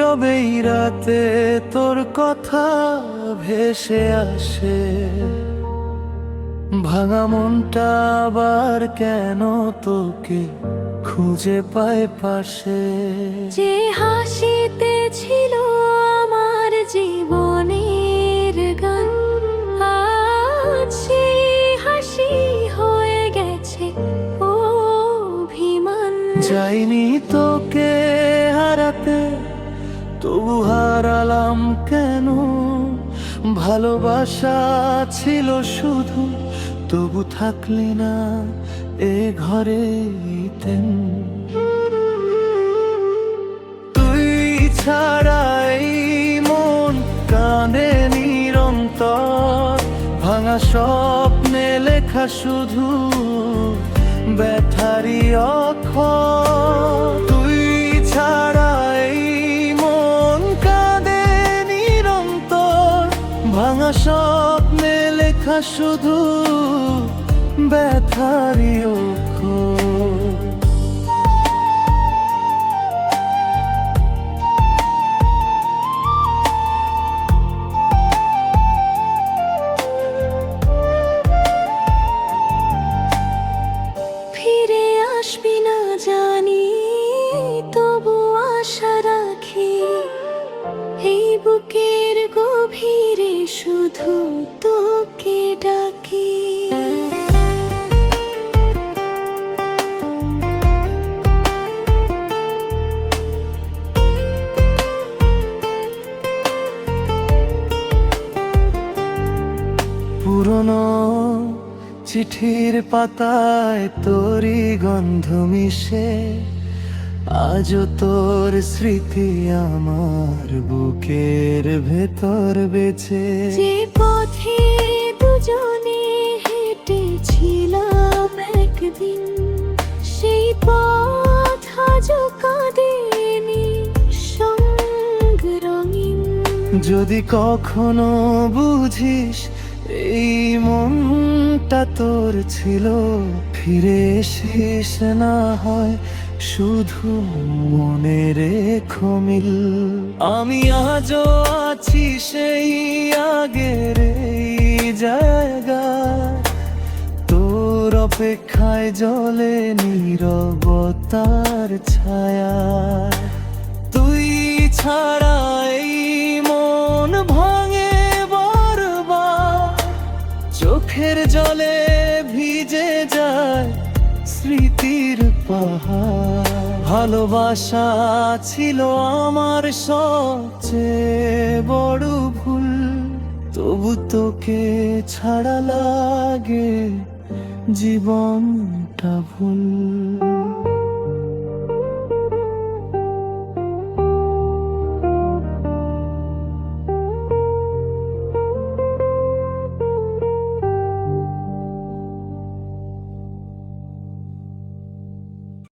নীরবেই রাতে তোর কথা ভেসে আসে, ভাঙা মনটা আবার কেন তোকে খুঁজে পায় পাশে। যে হাসিতে ছিল আমার জীবনের গান, আজ সেই হাসি হয়ে গেছে অভিমান। যাইনি তোকে হারাতে, তবু হারালাম কেন? ভালোবাসা ছিল শুধু, তবু থাকলি না এ ঘরে। তুই ছাড়াই মন কাঁদে নিরন্তর, ভাঙা স্বপ্নে লেখা শুধু ব্যথারি অক্ষর। তুই ছাড়াই মন কাঁদে নিরন্তর, ভাঙা স্বপ্নে লেখা শুধু ব্যথারি অক্ষর। ফিরে আসবি না জানি, তবু আশা রাখি। এই বুকের গভীরে শুধু তোকে ডাকি। পুরনো চিঠির পাতায় তোরই গন্ধ মিশে, আজও তোর স্মৃতি আমার বুকের ভেতর বেঁচে। যে পথে দুজনে হেঁটেছিলাম একদিন, সেই পথ আজও কাঁদেনি সঙ্গ রঙিন। যদি কখনো বুঝিস এই মনটা তোর ছিল, ফিরে এসিস না হয় শুধু মনে রেখো মিল। আমি আজও আছি সেই আগের এই জায়গায়, তোর অপেক্ষায় জ্বলে নীরবতার ছায়া। তুই ছাড়াই মন ভাঙে বারবার, চোখের জলে ভিজে যায় স্মৃতির পাহাড়। ভালোবাসা ছিল আমার সবচেয়ে বড় ভুল, তবু তোকে ছাড়া লাগে জীবনটা ভুল।